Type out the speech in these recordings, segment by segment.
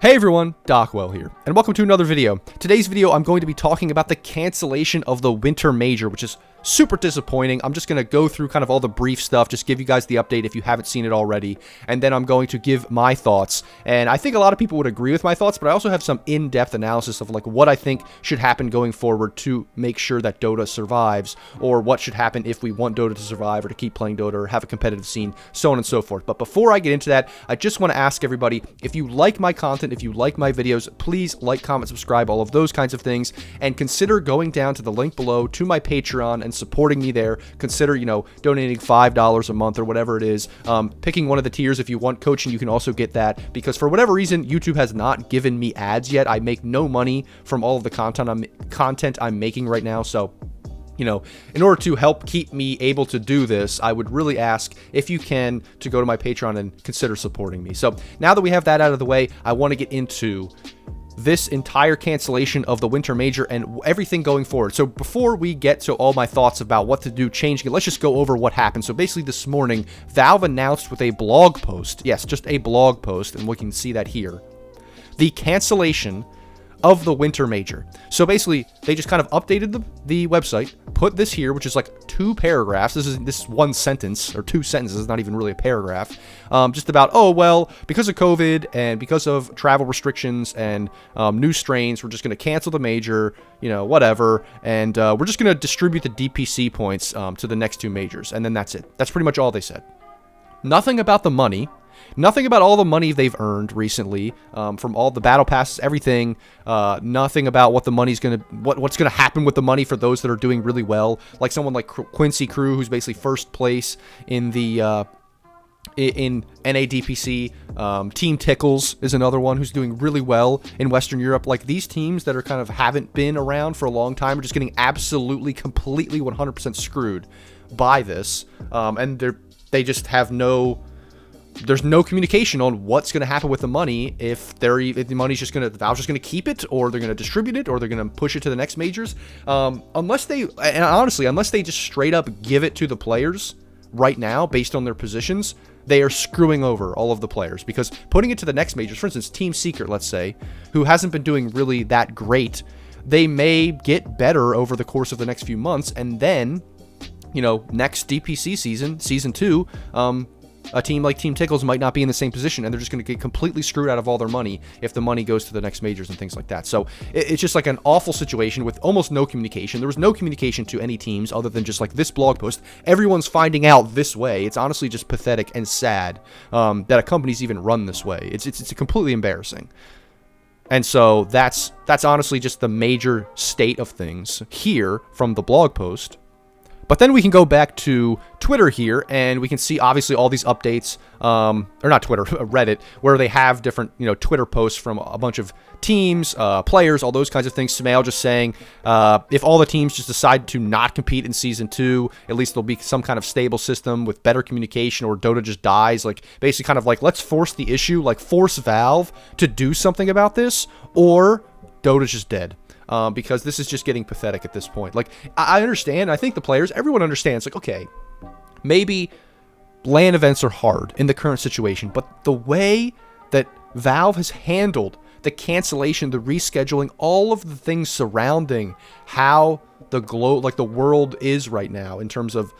Hey everyone, Dockwell here, and welcome to another video. Today's video, I'm going to be talking about the cancellation of the Winter Major, which is super disappointing. I'm just going to go through kind of all the brief stuff, just give you guys the update if you haven't seen it already, and then I'm going to give my thoughts. And I think a lot of people would agree with my thoughts, but I also have some in-depth analysis of like what I think should happen going forward to make sure that Dota survives, or what should happen if we want Dota to survive or to keep playing Dota or have a competitive scene, so on and so forth. But before I get into that, I just want to ask everybody, if you like my content, if you like my videos, please like, comment, subscribe, all of those kinds of things, and consider going down to the link below to my Patreon and supporting me there. Consider, donating $5 a month or whatever it is, picking one of the tiers. If you want coaching, you can also get that, because for whatever reason, YouTube has not given me ads yet. I make no money from all of the content I'm making right now, so in order to help keep me able to do this, I would really ask, if you can, to go to my Patreon and consider supporting me. So now that we have that out of the way, I want to get into this entire cancellation of the Winter Major and everything going forward. So before we get to all my thoughts about what to do changing it, let's just go over what happened. So basically this morning, Valve announced with a blog post, yes, just a blog post, and we can see that here, the cancellation of the Winter Major. So basically, they just kind of updated the website, put this here, which is like 2 paragraphs. This is one sentence, or 2 sentences, not even really a paragraph. Just about, oh, well, because of COVID and because of travel restrictions and new strains, we're just going to cancel the major, whatever. And we're just going to distribute the DPC points to the next 2 majors. And then that's it. That's pretty much all they said. Nothing about the money. Nothing about all the money they've earned recently, from all the battle passes, everything. Nothing about what the money's what's gonna happen with the money for those that are doing really well, like someone like Quincy Crew, who's basically first place in the in NADPC. Team Tickles is another one who's doing really well in Western Europe. Like, these teams that are kind of haven't been around for a long time are just getting absolutely, completely, 100% screwed by this, and they just have there's no communication on what's going to happen with the money, if the money's just going to, Valve's just going to keep it, or they're going to distribute it, or they're going to push it to the next majors. Unless they just straight up give it to the players right now based on their positions, they are screwing over all of the players, because putting it to the next majors, for instance, Team Secret, let's say, who hasn't been doing really that great, they may get better over the course of the next few months, and then, next DPC season 2, a team like Team Tickles might not be in the same position, and they're just going to get completely screwed out of all their money if the money goes to the next majors and things like that. So it's just like an awful situation with almost no communication. There was no communication to any teams other than just like this blog post. Everyone's finding out this way. It's honestly just pathetic and sad that a company's even run this way. It's completely embarrassing. And so that's honestly just the major state of things here from the blog post. But then we can go back to Twitter here, and we can see obviously all these updates, or not Twitter, Reddit, where they have different, Twitter posts from a bunch of teams, players, all those kinds of things. Smail just saying, if all the teams just decide to not compete in Season 2, at least there'll be some kind of stable system with better communication, or Dota just dies. Like, basically kind of like, let's force the issue, like force Valve to do something about this, or Dota's just dead. Because this is just getting pathetic at this point. Like, I understand. I think the players, everyone understands. Like, okay, maybe LAN events are hard in the current situation, but the way that Valve has handled the cancellation, the rescheduling, all of the things surrounding how the world is right now in terms of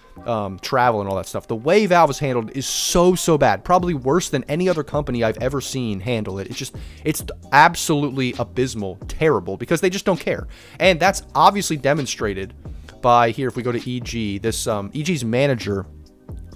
travel and all that stuff. The way Valve is handled is so bad. Probably worse than any other company I've ever seen handle it. It's absolutely abysmal, terrible, because they just don't care. And that's obviously demonstrated by here. If we go to EG, this EG's manager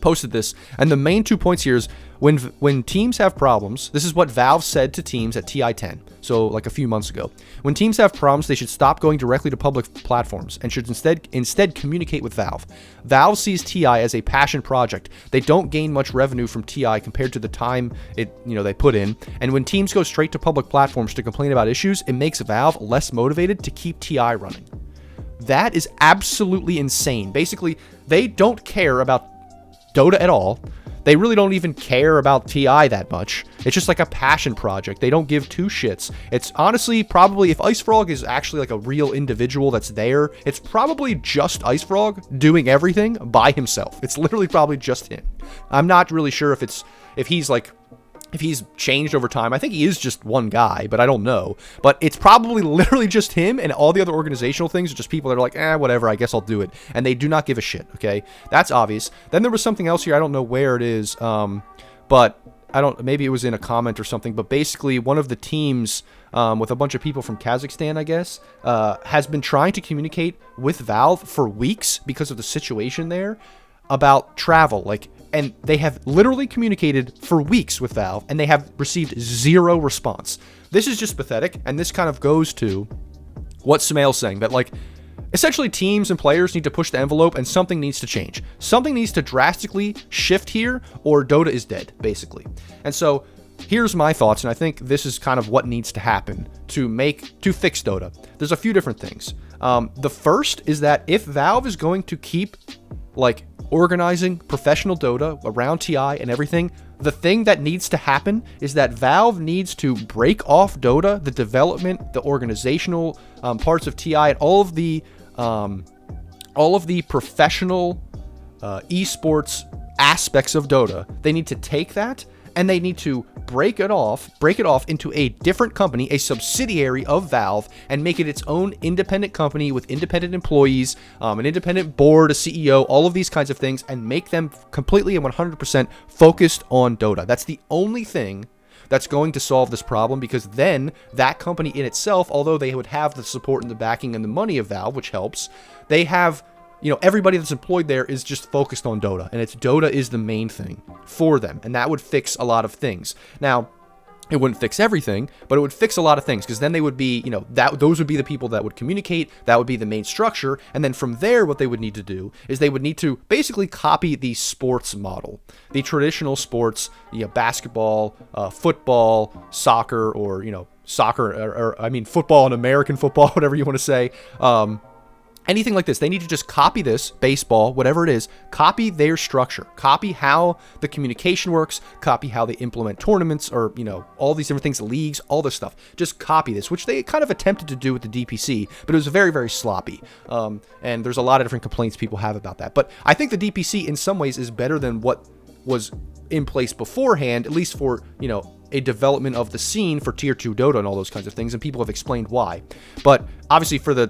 posted this, and the main 2 points here is when teams have problems, this is what Valve said to teams at TI10, so like a few months ago. When teams have problems, they should stop going directly to public platforms and should instead communicate with Valve. Valve sees TI as a passion project. They don't gain much revenue from TI compared to the time they put in, and when teams go straight to public platforms to complain about issues, it makes Valve less motivated to keep TI running. That is absolutely insane. Basically, they don't care about Dota at all. They really don't even care about TI that much. It's just like a passion project. They don't give 2 shits. It's honestly probably, if IceFrog is actually like a real individual that's there, it's probably just IceFrog doing everything by himself. It's literally probably just him. I'm not really sure if he's like if he's changed over time. I think he is just one guy, but I don't know. But it's probably literally just him, and all the other organizational things are just people that are like, whatever, I guess I'll do it. And they do not give a shit, okay? That's obvious. Then there was something else here. I don't know where it is, but maybe it was in a comment or something, but basically one of the teams with a bunch of people from Kazakhstan, I guess, has been trying to communicate with Valve for weeks because of the situation there about travel, and they have literally communicated for weeks with Valve, and they have received zero response. This is just pathetic, and this kind of goes to what Samael's saying, that, essentially teams and players need to push the envelope, and something needs to change. Something needs to drastically shift here, or Dota is dead, basically. And so, here's my thoughts, and I think this is kind of what needs to happen to fix Dota. There's a few different things. The first is that if Valve is going to keep, organizing professional Dota around TI and everything, the thing that needs to happen is that Valve needs to break off Dota, the development, the organizational parts of TI, and all of the professional esports aspects of Dota. They need to take that and they need to break it off into a different company, a subsidiary of Valve, and make it its own independent company with independent employees, an independent board, a CEO, all of these kinds of things, and make them completely and 100% focused on Dota. That's the only thing that's going to solve this problem, because then that company in itself, although they would have the support and the backing and the money of Valve, which helps, they have, everybody that's employed there is just focused on Dota, and Dota is the main thing for them, and that would fix a lot of things. Now, it wouldn't fix everything, but it would fix a lot of things, because then they would be, those would be the people that would communicate, that would be the main structure, and then from there, what they would need to do is they would need to basically copy the sports model, the traditional sports, basketball, football, soccer, or, football and American football, whatever you want to say, anything like this. They need to just copy this, baseball, whatever it is, copy their structure, copy how the communication works, copy how they implement tournaments, or, all these different things, leagues, all this stuff. Just copy this, which they kind of attempted to do with the DPC, but it was very, very sloppy. And there's a lot of different complaints people have about that. But I think the DPC in some ways is better than what was in place beforehand, at least for, a development of the scene for Tier 2 Dota and all those kinds of things, and people have explained why. But obviously for the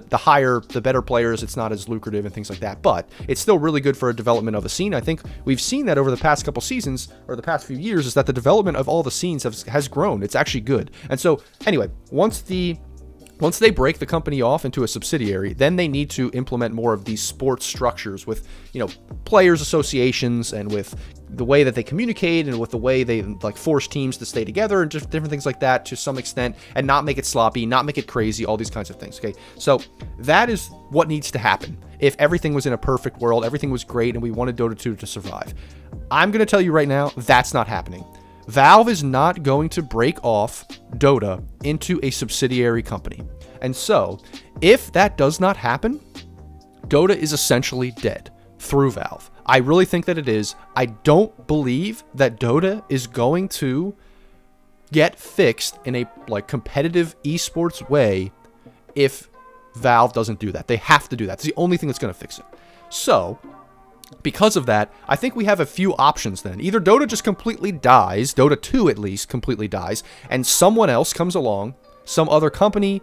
better players, it's not as lucrative and things like that, but it's still really good for a development of a scene. I think we've seen that over the past couple seasons, or the past few years, is that the development of all the scenes has grown. It's actually good. And so, anyway, once they break the company off into a subsidiary, then they need to implement more of these sports structures with, players associations, and with the way that they communicate, and with the way they force teams to stay together, and just different things like that to some extent, and not make it sloppy, not make it crazy, all these kinds of things. Okay, so that is what needs to happen. If everything was in a perfect world, everything was great, and we wanted Dota 2 to survive, I'm going to tell you right now, that's not happening. Valve is not going to break off Dota into a subsidiary company. And so, if that does not happen, Dota is essentially dead through Valve. I really think that it is. I don't believe that Dota is going to get fixed in a competitive esports way if Valve doesn't do that. They have to do that. It's the only thing that's going to fix it. So, because of that, I think we have a few options then. Either Dota just completely dies, Dota 2 at least completely dies, and someone else comes along, some other company,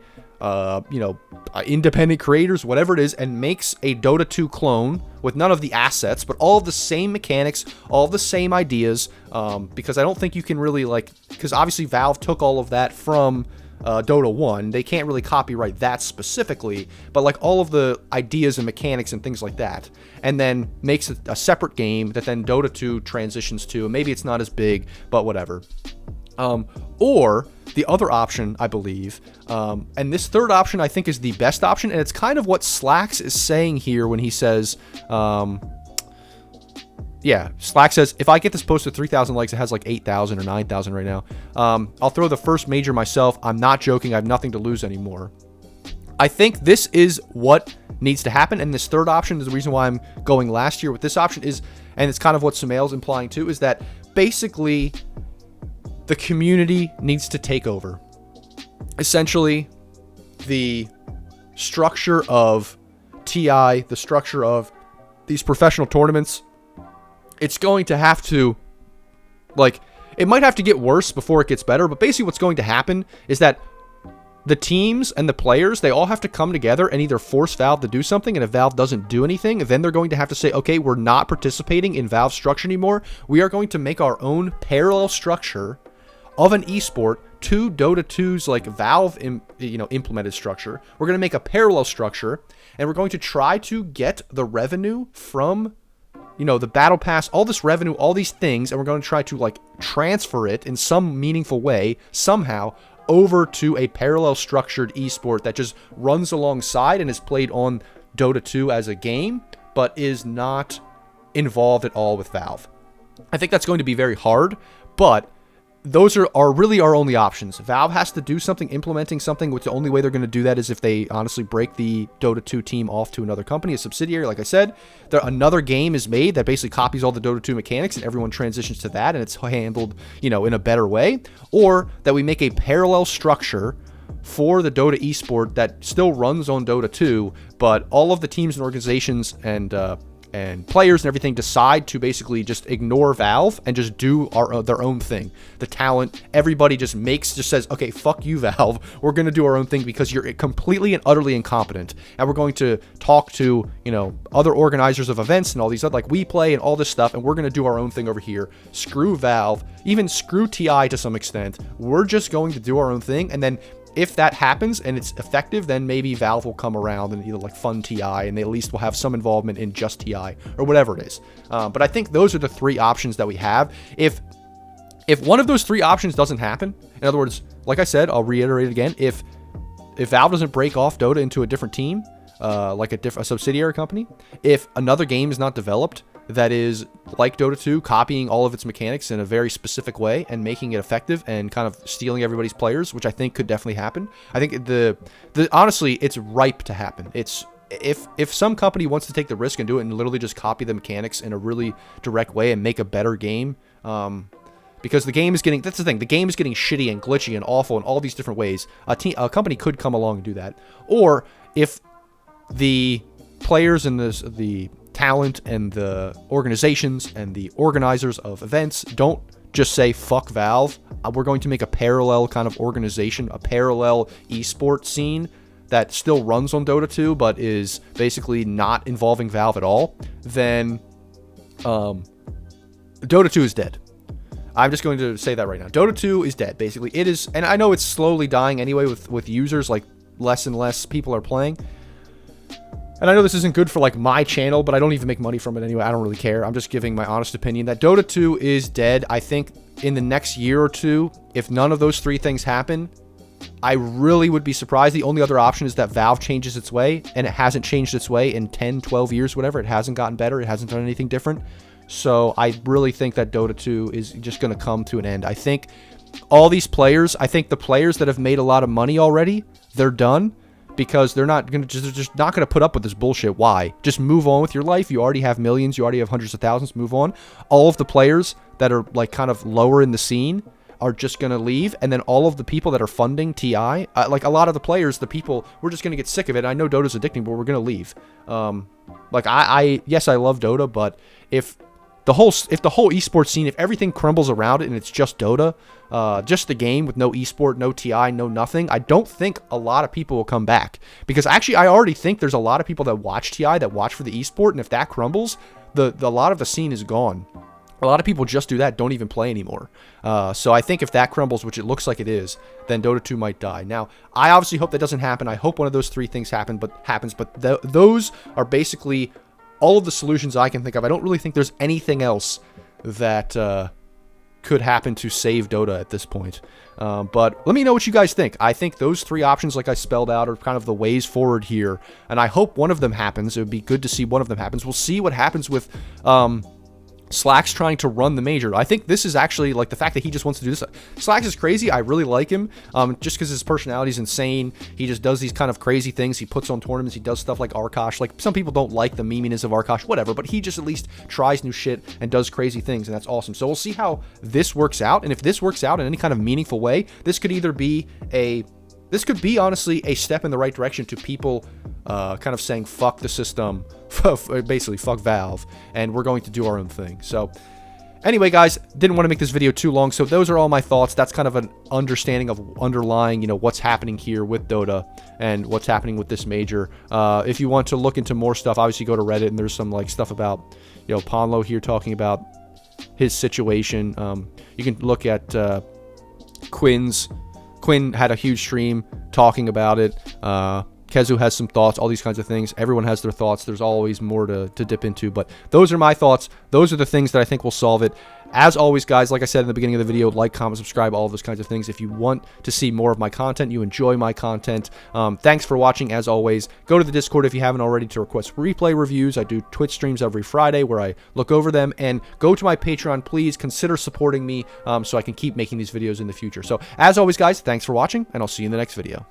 independent creators, whatever it is, and makes a Dota 2 clone with none of the assets, but all of the same mechanics, all of the same ideas, because I don't think you can really, because obviously Valve took all of that from Dota 1. They can't really copyright that specifically, but all of the ideas and mechanics and things like that, and then makes a separate game that then Dota 2 transitions to, and maybe it's not as big, but whatever. Or the other option, I believe, and this third option I think is the best option, and it's kind of what Slacks is saying here when he says, Slack says, if I get this post to 3,000 likes, it has 8,000 or 9,000 right now. I'll throw the first major myself. I'm not joking. I have nothing to lose anymore. I think this is what needs to happen, and this third option is the reason why I'm going last year with this option is, and it's kind of what Samael's implying too, is that basically the community needs to take over. Essentially, the structure of TI, the structure of these professional tournaments, it's going to have to, it might have to get worse before it gets better, but basically what's going to happen is that the teams and the players, they all have to come together and either force Valve to do something, and if Valve doesn't do anything, then they're going to have to say, okay, we're not participating in Valve's structure anymore. We are going to make our own parallel structure of an esport to Dota 2's like Valve implemented structure. We're going to make a parallel structure, and we're going to try to get the revenue from the battle pass, all this revenue, all these things, and we're going to try to like transfer it in some meaningful way somehow over to a parallel structured esport that just runs alongside and is played on Dota 2 as a game, but is not involved at all with Valve. I think that's going to be very hard, but those are really our only options. Valve has to do something, implementing something, which the only way they're going to do that is if they honestly break the Dota 2 team off to another company, a subsidiary. Like I said, another game is made that basically copies all the Dota 2 mechanics and everyone transitions to that and it's handled, in a better way. Or that we make a parallel structure for the Dota esport that still runs on Dota 2, but all of the teams and organizations and players and everything decide to basically just ignore Valve and just do their own thing. The talent, everybody just says, okay, fuck you, Valve. We're going to do our own thing because you're completely and utterly incompetent. And we're going to talk to, other organizers of events and all these other, like WePlay and all this stuff, and we're going to do our own thing over here. Screw Valve, even screw TI to some extent. We're just going to do our own thing, and then if that happens and it's effective, then maybe Valve will come around and either like fund TI, and they at least will have some involvement in just TI or whatever it is. But I think those are the three options that we have. If one of those three options doesn't happen, in other words, like I said, I'll reiterate it again, if Valve doesn't break off Dota into a different team, like a subsidiary company, if another game is not developed that is like Dota 2, copying all of its mechanics in a very specific way and making it effective and kind of stealing everybody's players, which I think could definitely happen. I think honestly, it's ripe to happen. It's if some company wants to take the risk and do it and literally just copy the mechanics in a really direct way and make a better game, because the game is getting, that's the thing, the game is getting shitty and glitchy and awful in all these different ways. A company could come along and do that. Or if the players and the talent and the organizations and the organizers of events don't just say fuck Valve, we're going to make a parallel kind of organization, a parallel esports scene that still runs on Dota 2 but is basically not involving Valve at all, then Dota 2 is dead. I'm just going to say that right now. Dota 2 is dead, basically. It is, and I know it's slowly dying anyway with users, like less and less people are playing. And I know this isn't good for like my channel, but I don't even make money from it anyway. I don't really care. I'm just giving my honest opinion that Dota 2 is dead. I think in the next year or two, if none of those three things happen, I really would be surprised. The only other option is that Valve changes its way, and it hasn't changed its way in 10, 12 years, whatever. It hasn't gotten better. It hasn't done anything different. So I really think that Dota 2 is just going to come to an end. I think all these players, I think the players that have made a lot of money already, they're done. Because they're not going to just not going to put up with this bullshit. Why? Just move on with your life. You already have millions. You already have hundreds of thousands. Move on. All of the players that are like kind of lower in the scene are just going to leave. And then all of the people that are funding TI, like a lot of the players, the people, we're just going to get sick of it. I know Dota's addicting, but we're going to leave. Like yes, I love Dota, but if the whole esports scene, if everything crumbles around it and it's just Dota, just the game with no esport, no TI, no nothing, I don't think a lot of people will come back. Because actually, I already think there's a lot of people that watch TI, that watch for the esport, and if that crumbles, the lot of the scene is gone. A lot of people just do that, don't even play anymore. So I think if that crumbles, which it looks like it is, then Dota 2 might die. Now, I obviously hope that doesn't happen. I hope one of those three things happens, but those are basically all of the solutions I can think of. I don't really think there's anything else that could happen to save Dota at this point. But let me know what you guys think. I think those three options, like I spelled out, are kind of the ways forward here. And I hope one of them happens. It would be good to see one of them happens. We'll see what happens with Slack's trying to run the major. I think this is actually, like, the fact that he just wants to do this. Slack's is crazy. I really like him, just because his personality is insane. He just does these kind of crazy things. He puts on tournaments. He does stuff like Arkosh. Like, some people don't like the meminess of Arkosh, whatever, but he just at least tries new shit and does crazy things, and that's awesome. So we'll see how this works out, and if this works out in any kind of meaningful way, this could either be honestly a step in the right direction to people kind of saying fuck the system, basically fuck Valve, and we're going to do our own thing. So Anyway, guys, didn't want to make this video too long, so those are all my thoughts. That's kind of an understanding of underlying, what's happening here with Dota and what's happening with this major. If you want to look into more stuff, obviously go to Reddit, and there's some stuff about, Ponlo here talking about his situation. You can look at Quinn had a huge stream talking about it. Kezu has some thoughts, all these kinds of things. Everyone has their thoughts. There's always more to dip into, but those are my thoughts. Those are the things that I think will solve it. As always, guys, like I said in the beginning of the video, like, comment, subscribe, all of those kinds of things. If you want to see more of my content, you enjoy my content, thanks for watching. As always, go to the Discord if you haven't already to request replay reviews. I do Twitch streams every Friday where I look over them, and go to my Patreon. Please consider supporting me so I can keep making these videos in the future. So as always, guys, thanks for watching, and I'll see you in the next video.